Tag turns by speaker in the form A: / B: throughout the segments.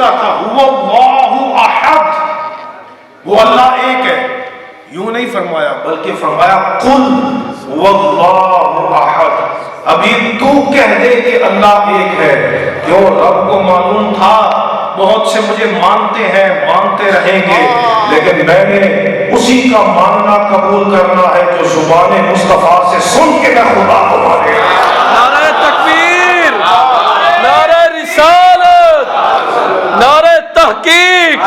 A: کیا تھا؟ اللہ احد، وہ اللہ ایک ہے. یوں نہیں فرمایا بلکہ فرمایا قل واللہ احد. ابھی تو کہہ دے کہ اللہ ایک ہے. کیوں؟ رب کو معلوم تھا بہت سے مجھے مانتے ہیں، مانتے رہیں گے، لیکن میں نے اسی کا ماننا قبول کرنا ہے جو زبان مصطفیٰ سے سن کے میں خدا کو مانے گا.
B: نعرہ تکبیر، نعرہ رسالت، نعرہ تحقیق،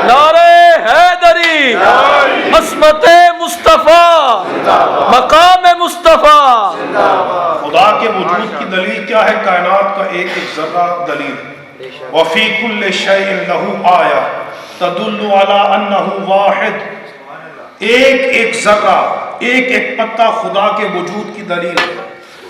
B: نعرہ حیدری، عصمت مصطفیٰ، مقام مصطفیٰ.
A: خدا کے وجود کی دلیل کیا ہے؟ کائنات کا ایک ایک ذرہ دلیل. وفی کل شیء لہ آیہ تدل علی انہ واحد. ایک ایک ذرہ، ایک ایک پتا خدا کے وجود کی دلیل ہے،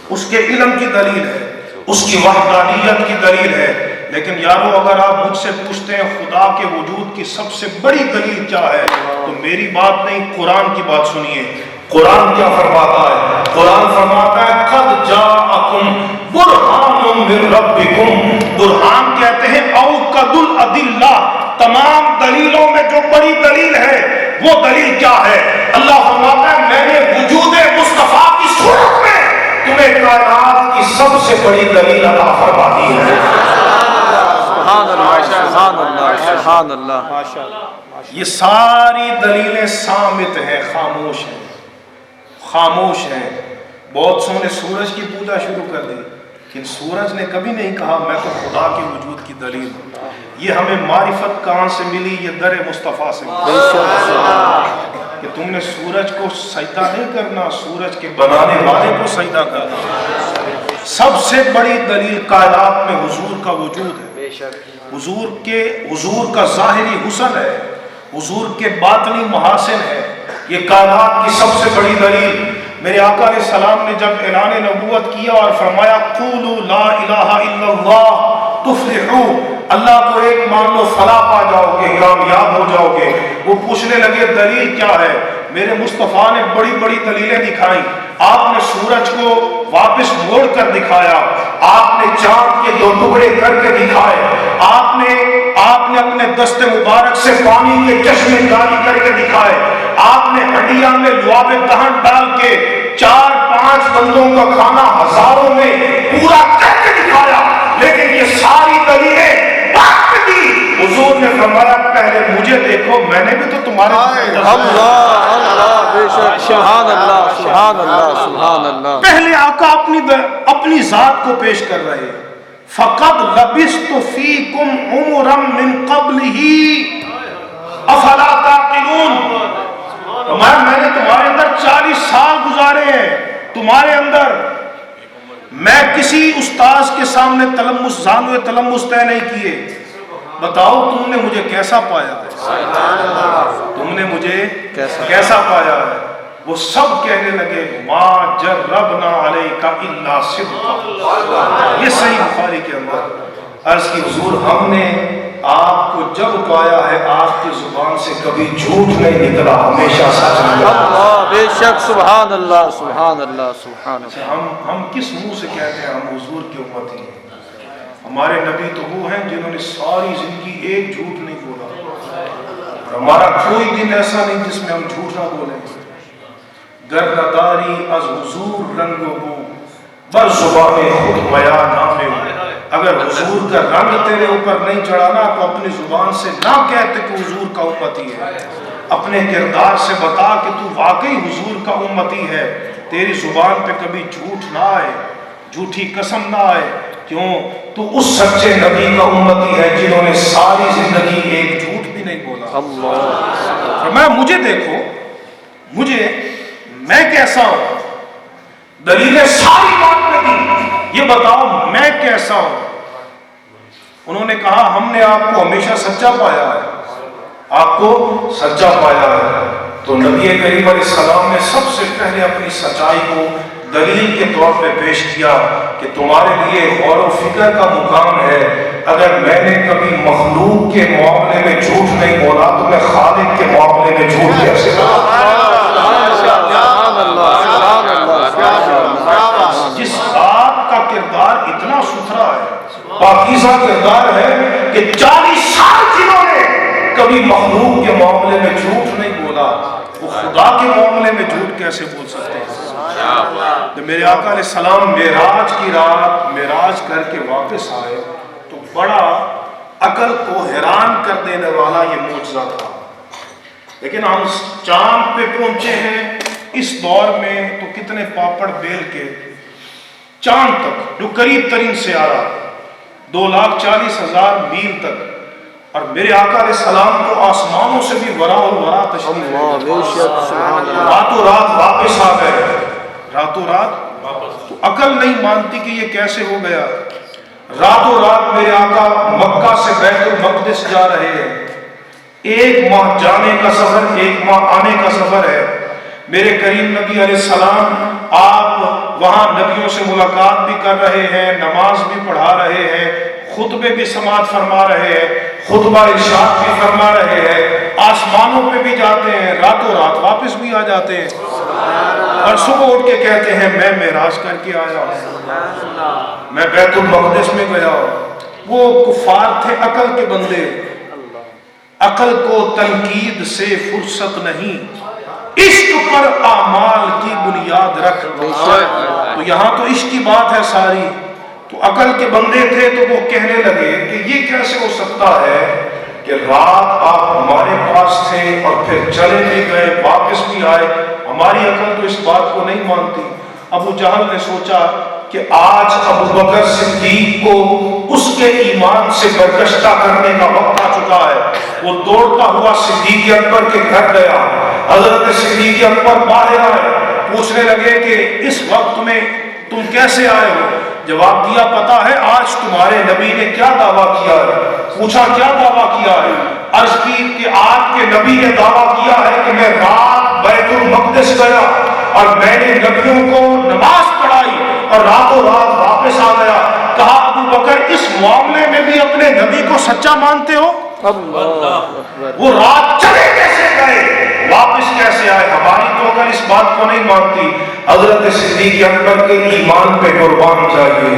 A: اس کے علم کی دلیل ہے، اس کی وحدانیت کی دلیل ہے. لیکن یارو اگر آپ مجھ سے پوچھتے ہیں خدا کے وجود کی سب سے بڑی دلیل کیا ہے، تو میری بات نہیں، قرآن کی بات سنیے. قرآن کیا فرماتا ہے؟ قرآن فرماتا ہے قد جاءکم برہان من ربکم. برہان کہتے ہیں اوقد الادلہ. تمام دلیلوں میں جو بڑی دلیل ہے وہ دلیل کیا ہے؟ اللہ فرماتا ہے میں نے وجود مصطفیٰ کی صورت میں تمہیں کائنات کی سب سے بڑی دلیل عطا فرما دی ہے.
B: سبحان اللہ، سبحان اللہ، سبحان اللہ.
A: یہ ساری دلیلیں صامت ہیں، خاموش ہیں، خاموش ہیں. بہت سو نے سورج کی پوجا شروع کر دی، لیکن سورج نے کبھی نہیں کہا میں تو خدا کے وجود کی دلیل ہوں. یہ ہمیں معرفت کہاں سے ملی؟ یہ در مصطفیٰ سے ملی. کہ تم نے سورج کو سجدہ نہیں کرنا، سورج کے بنانے والے کو سجدہ کرنا. سب سے بڑی دلیل کائنات میں حضور کا وجود ہے. حضور کا ظاہری حسن ہے، حضور کے باطنی محاسن ہے. یہ کائنات کی سب سے بڑی دلیل. میرے آقا علیہ السلام نے جب اعلان نبوت کیا اور فرمایا قولوا لا الہ الا اللہ تفلحوا، اللہ کو ایک مان لو فلاح پا جاؤ گے، کامیاب ہو جاؤ گے. وہ پوچھنے لگے دلیل کیا ہے؟ میرے مصطفیٰ نے بڑی بڑی دلیلیں دکھائیں. آپ نے سورج کو واپس موڑ کر دکھایا، آپ نے چاند کے دو ٹکڑے کر کے دکھائے، آپ نے اپنے دست مبارک سے پانی کے چشمے جاری کر کے دکھائے، آپ نے ہڈیاں میں لعاب دہن ڈال کے 4-5 بندوں کا کھانا ہزاروں میں پورا کر کے دکھایا. لیکن یہ ساری دلیلیں وقت دی. حضور نے فرمایا پہلے مجھے دیکھو، میں نے بھی تو تمہارے
B: اللہ اللہ، بے شک. سبحان اللہ، سبحان اللہ، سبحان اللہ.
A: پہلے آقا اپنی ذات کو پیش کر رہے. فقد لبثت فیکم عمرا من قبلہ افلا تعقلون. میں نے تمہارے اندر 40 سال گزارے ہیں. تمہارے اندر میں کسی استاذ کے سامنے زانوے تلمس طے نہیں کیے. بتاؤ تم نے مجھے کیسا پایا ہے؟ تم نے مجھے کیسا پایا ہے؟ وہ سب کہنے لگے ما جربنا علیک الا صدقا. یہ صحیح بخاری کے اندر عرض کی حضور ہم نے آپ کو جب پایا ہے آپ کی زبان سے کبھی جھوٹ نہیں نکلا، ہمیشہ سچ نکلا.
B: اللہ، بے شک. سبحان اللہ، سبحان اللہ، سبحان اللہ.
A: ہم کس منہ سے کہتے ہیں ہم حضور کی امتی ہیں؟ ہمارے نبی تو وہ ہیں جنہوں نے ساری زندگی ایک جھوٹ نہیں بولا. ہمارا کوئی دن ایسا نہیں جس میں ہم جھوٹ نہ بولیں. گرداری از حضور رنگ ہو بر زبان خود بیان نامے ہو. اگر حضور کا رنگ تیرے اوپر نہیں چڑھانا تو اپنی زبان سے نہ کہتے کہ حضور کا امتی ہے. اپنے کردار سے بتا کہ تو واقعی حضور کا امتی ہے. تیری زبان پہ کبھی جھوٹ نہ آئے، جھوٹی قسم نہ آئے. کیوں؟ تو اس سچے نبی کا امتی ہے جنہوں نے ساری زندگی ایک جھوٹ بھی نہیں بولا.
B: اللہ.
A: فرمایا مجھے دیکھو، میں کیسا ہوں. دلیلیں ساری بات میں دی، یہ بتاؤ میں کیسا ہوں. انہوں نے کہا ہم نے آپ کو ہمیشہ سچا پایا ہے، آپ کو سچا پایا ہے. تو نبی کریم علیہ السلام نے سب سے پہلے اپنی سچائی کو دلیل کے طور پہ پیش کیا کہ تمہارے لیے غور و فکر کا مقام ہے. اگر میں نے کبھی مخلوق کے معاملے میں جھوٹ نہیں بولا تو میں خالق کے معاملے میں جھوٹ کیسے بولا؟ جس ذات کا کردار اتنا ستھرا ہے، پاکیزہ کردار ہے کہ 40 کبھی مخلوق کے معاملے میں جھوٹ نہیں بولا، وہ خدا کے معاملے میں جھوٹ کیسے بول سکتے ہیں؟ جب میرے آقا علیہ السلام معراج کی رات معراج کر کے واپس آئے تو بڑا عقل کو حیران کر دینے والا یہ معجزہ تھا. لیکن ہم چاند پہ پہنچے ہیں اس دور میں تو کتنے پاپڑ بیل کے چاند تک جو قریب ترین سیارہ 2,40,000 میل تک، اور میرے آقا علیہ السلام کو آسمانوں سے بھی ورا اور ورا تشریف لے راتوں رات واپس آ گئے، راتوں رات واپس. تو عقل نہیں مانتی کہ یہ کیسے ہو گیا. راتوں رات میرے آقا مکہ سے بیت المقدس جا رہے ہیں، 1 ماہ جانے کا سفر 1 ماہ آنے کا سفر ہے. میرے کریم نبی علیہ السلام آپ وہاں نبیوں سے ملاقات بھی کر رہے ہیں، نماز بھی پڑھا رہے ہیں، خطبے بھی سماعت فرما رہے ہیں، خطبہ ارشاد بھی فرما رہے ہیں، آسمانوں پہ بھی جاتے ہیں، راتوں رات واپس بھی آ جاتے ہیں، اور صبح اٹھ کے کہتے ہیں میں معراج کر کے آیا ہوں، میں بیت المقدس میں گیا ہوں. وہ کفار تھے عقل کے بندے، عقل کو تنقید سے فرصت نہیں، عشق پر اعمال کی بنیاد رکھ. تو یہاں تو عشق کی بات ہے ساری. تو عقل کے بندے تھے تو وہ کہنے لگے کہ یہ کیسے ہو سکتا ہے کہ رات آپ ہمارے پاس تھے اور پھر چلے بھی گئے واپس بھی آئے، ہماری عقل تو اس بات کو نہیں مانتی. ابو جہل نے سوچا کہ آج ابو بکر صدیق کو اس کے ایمان سے برگشتہ کرنے کا وقت آ چکا ہے. وہ دوڑتا ہوا صدیق اکبر کے گھر گیا. حضرت صدیق اکبر باہر آئے، پوچھنے لگے کہ اس وقت میں تم کیسے آئے ہو؟ جواب دیا پتا ہے آج تمہارے نبی نے کیا دعویٰ کیا ہے؟ پوچھا کیا دعویٰ کیا ہے؟ عرض کی کہ آپ کے نبی نے دعویٰ کیا ہے کہ میں رات بیت المقدس گیا اور میں نے نبیوں کو نماز پڑھائی اور راتوں رات واپس آ گیا. کہا ابو بکر اس معاملے میں بھی اپنے نبی کو سچا مانتے ہو؟ وہ رات چلے کیسے گئے واپس کیسے آئے؟ ہماری تو اگر اس بات کو نہیں مانتی. حضرت صدیق اکبر کے ایمان پہ قربان چاہیے.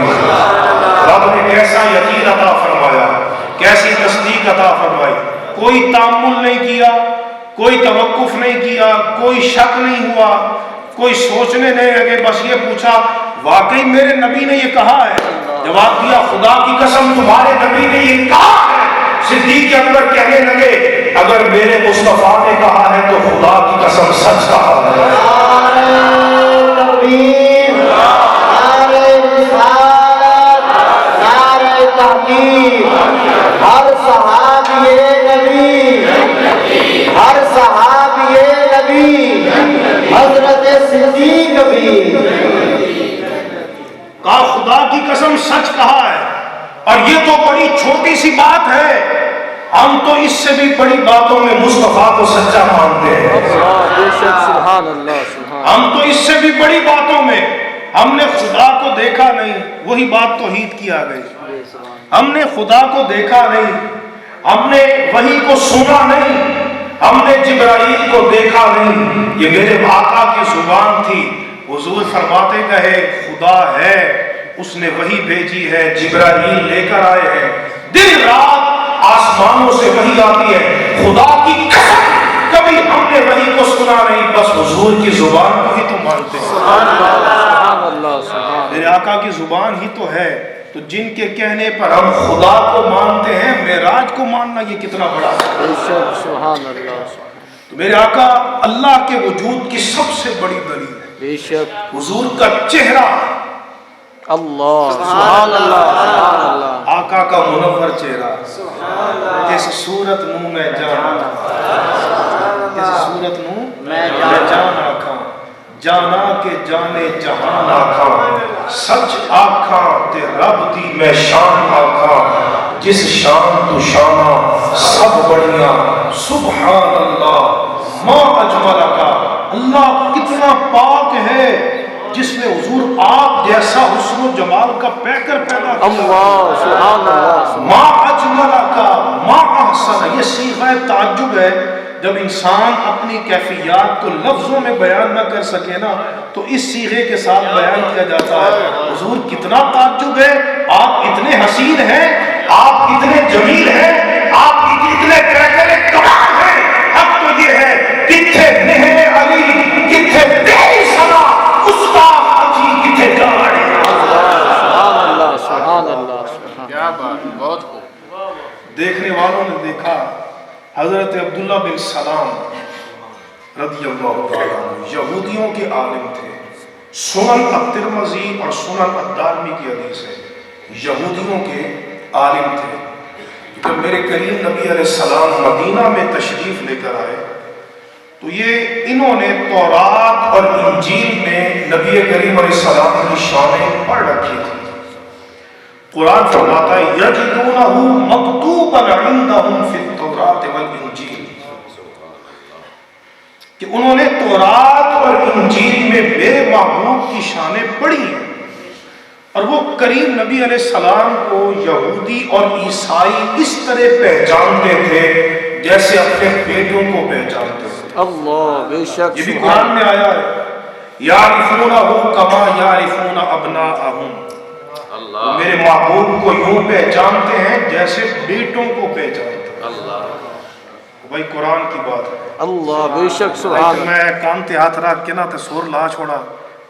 A: رب نے کیسا یقین عطا فرمایا، کیسی تصدیق عطا فرمائی. کوئی تامل نہیں کیا، کوئی توقف نہیں کیا، کوئی شک نہیں ہوا، کوئی سوچنے نہیں لگے، بس یہ پوچھا واقعی میرے نبی نے یہ کہا ہے؟ جواب دیا خدا کی قسم تمہارے نبی نے یہ کہا ہے. صدیق اکبر کہنے لگے اگر میرے مصطفیٰ نے کہا ہے تو خدا کی قسم سچ کہا ہے.
C: ہر صحابی نبی، ہر صحابی نبی حضرت صدیق بھی
A: کہا خدا کی قسم سچ کہا ہے. اور یہ تو بڑی چھوٹی سی بات ہے، ہم تو اس سے بھی بڑی باتوں میں مصطفیٰ کو سچا مانتے ہیں. ہم تو اس سے بھی بڑی باتوں میں ہم نے خدا کو دیکھا نہیں، وہی بات توحید کی آ گئی. ہم نے خدا کو دیکھا نہیں، ہم نے وحی کو سنا نہیں، ہم نے جبرائیل کو دیکھا نہیں. یہ میرے آقا کی زبان تھی. حضور فرماتے کہے خدا ہے، اس نے وحی بھیجی ہے، جبرائیل لے کر آئے ہیں، دن رات آسمانوں سے وحی آتی ہے. خدا کی قسم کبھی ہم نے وحی کو سنا نہیں، بس حضور کی زبان کو ہی تو مانتے ہیں. میرے آقا کی زبان ہی تو ہے. تو جن کے کہنے پر ہم خدا کو مانتے ہیں، معراج کو ماننا یہ کتنا بڑا ہے.
B: سبحان اللہ.
A: تو میرے آقا اللہ کے وجود کی سب سے بڑی دلیل ہے.
B: بے شک
A: حضور کا چہرہ،
B: اللہ سبحان اللہ سبحان اللہ.
A: آقا کا منور چہرہ، جس صورت منہ میں جان، جس صورت منہ میں جان آکھاں، جانا کے جانے جہان آکھاں، سچ آکھاں تے رب دی میں شان آکھاں، جس شان تو شانہ سب بڑیاں، سبحان اللہ ما اجمل کا. اللہ کتنا پاک ہے جس نے حضور آپ جیسا حسن و جمال کا پیکر پیدا کیا.
B: اللہ سبحان اللہ.
A: ما اجمل کا ما احسن، یہ صیغہ تعجب ہے. جب انسان اپنی کیفیات کو لفظوں میں بیان نہ کر سکے نا تو اس صیغے کے ساتھ بیان کیا جاتا ہے. حضور کتنا تعجب ہے، آپ اتنے حسین ہیں، آپ اتنے جمیل ہیں، آپ اتنے پیکر دیکھنے والوں نے دیکھا حضرت عبداللہ بن سلام رضی اللہ تعالیٰ عنہ یہودیوں کے عالم تھے. سنن الترمذی اور سنن الدارمی کی حدیث ہے، یہودیوں کے عالم تھے. جب میرے کریم نبی علیہ السلام مدینہ میں تشریف لے کر آئے تو انہوں نے تورات اور انجیل میں نبی کریم علیہ السلام کی شانیں پڑھ رکھی تھی. قرآن فرماتا ہے یجدونہ مکتوبا عندہم فی التوراۃ والانجیل، کہ انہوں نے تورات اور انجیل میں میرے محبوب کی شانیں پڑھی ہیں. اور وہ کریم نبی علیہ السلام کو یہودی اور عیسائی اس طرح پہچانتے تھے جیسے اپنے بیٹوں کو پہچانتے تھے.
B: اللہ بے شک.
A: یہ بھی قرآن میں آیا ہے یعرفونہ کما یعرفون ابناءہم، میرے محبوب کو یوں پہچانتے ہیں جیسے بیٹوں کو پہچانتے ہیں. بھائی قرآن کی بات ہے.
B: اللہ بے شک. سبحان
A: میں کان تے ہاتھ رکھ کے نا تے سور لا چھوڑا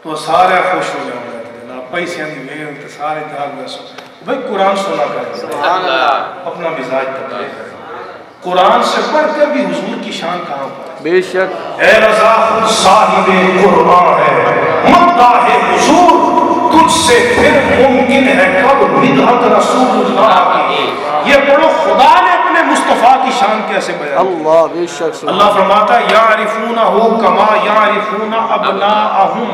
A: تو سارے خوش ہو جاؤں گے نا پیسے دی میں تے سارے داغ میں سو. بھائی قرآن سنا کر
B: سبحان اللہ.
A: اپنا مزاج بدلے. قرآن سے پڑھ کر بھی حضور کی شان کہاں پر ہے.
B: بے شک.
A: اے رضا خود صاحب قرآن ہے مداح حضور تجھ سے پھر ممکن ہے کب بدعت رسول اللہ کی. یہ پڑھو خدا نے اپنے مصطفیٰ کی شان کیسے بیان.
B: اللہ بے شک.
A: اللہ فرماتا ہے یعرفونہ کما یعرفون ابناءہم،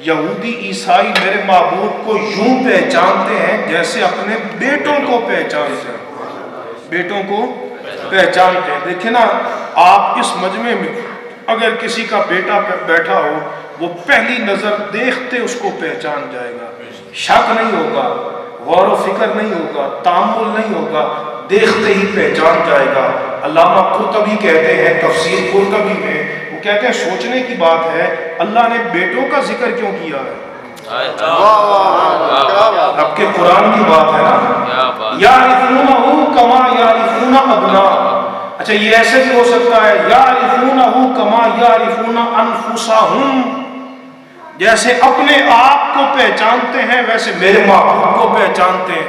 A: یہودی عیسائی میرے محبوب کو یوں پہچانتے ہیں جیسے اپنے بیٹوں کو پہچانتے ہیں. بیٹوں کو پہچانتے ہیں. دیکھیں نا آپ اس مجمع میں اگر کسی کا بیٹا بیٹھا ہو وہ پہلی نظر دیکھتے اس کو پہچان جائے گا. شک نہیں ہوگا، غور و فکر نہیں ہوگا، تامل نہیں ہوگا، دیکھتے ہی پہچان جائے گا. علامہ قرطبی کہتے ہیں تفسیر قرطبی میں، وہ کہتے ہیں سوچنے کی بات ہے اللہ نے بیٹوں کا ذکر کیوں کیا ہے. اب کے قرآن کی بات ہے نا یعرفونہ کما یعرفون ابناء. اچھا یہ ایسے بھی ہو سکتا ہے یعرفونہ کما یعرفون انفسہم، جیسے اپنے آپ کو پہچانتے ہیں ویسے میرے محبوب کو پہچانتے ہیں.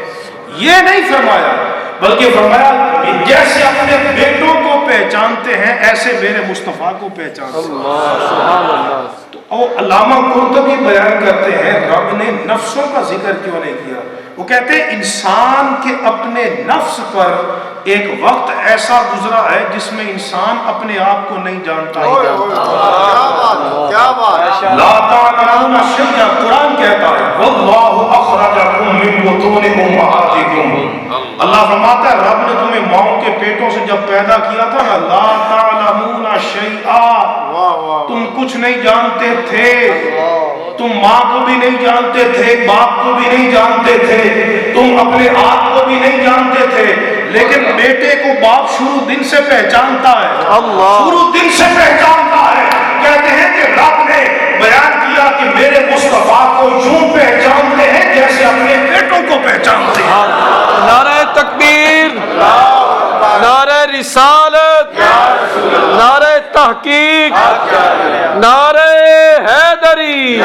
A: یہ نہیں فرمایا بلکہ فرمایا جیسے اپنے بیٹوں کو پہچانتے ہیں ایسے میرے مصطفیٰ کو پہچانتے ہیں.
B: اللہ سبحان اللہ.
A: تو علامہ قرطبی بیان کرتے ہیں رب نے نفسوں کا ذکر کیوں نہیں کیا. وہ کہتے ہیں انسان کے اپنے نفس پر ایک وقت ایسا گزرا ہے جس میں انسان اپنے آپ کو نہیں جانتا.
C: کیا بات.
A: لا تعلمون شیئا، قرآن کہتا ہے واللہ اخرجکم من بطون امہاتکم. اللہ فرماتا ہے رب نے تمہیں ماؤں کے پیٹوں سے جب پیدا کیا تھا نا لا تعلمون شیئا، تم کچھ نہیں جانتے تھے. تم ماں کو بھی نہیں جانتے تھے، باپ کو بھی نہیں جانتے تھے، تم اپنے آپ کو بھی نہیں جانتے تھے، لیکن بیٹے کو باپ شروع دن سے پہچانتا ہے. شروع دن سے پہچانتا ہے. کہتے ہیں کہ رب نے بیان کیا کہ میرے مصطفیٰ کو یوں پہچانتے ہیں جیسے اپنے بیٹوں کو پہچانتے ہیں.
B: نعرہ تکبیر، نعرہ رسالت، نعرہ تحقیق، نعرہ حیدری،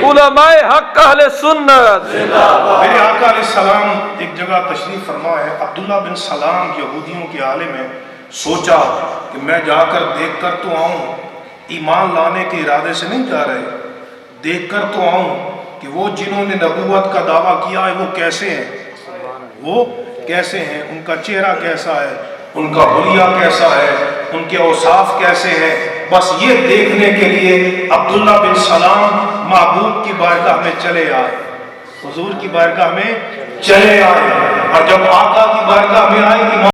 B: علماء حق اہل سنت.
A: میرے آقا علیہ السلام ایک جگہ تشریف فرما ہے. عبداللہ بن سلام یہودیوں کے عالم ہے. سوچا کہ میں جا کر دیکھ کر تو آؤں، ایمان لانے کے ارادے سے نہیں جا رہے، دیکھ کر تو آؤں کہ وہ جنہوں نے نبوت کا دعویٰ کیا ہے وہ کیسے ہیں، وہ کیسے ہیں، ان کا چہرہ کیسا ہے، ان کا حلیہ کیسا ہے، ان کے اوصاف کیسے ہیں. بس یہ دیکھنے کے لیے عبداللہ بن سلام محبوب کی بارگاہ میں چلے آئے، حضور کی بارگاہ میں چلے آئے. اور جب آقا کی بارگاہ میں آئے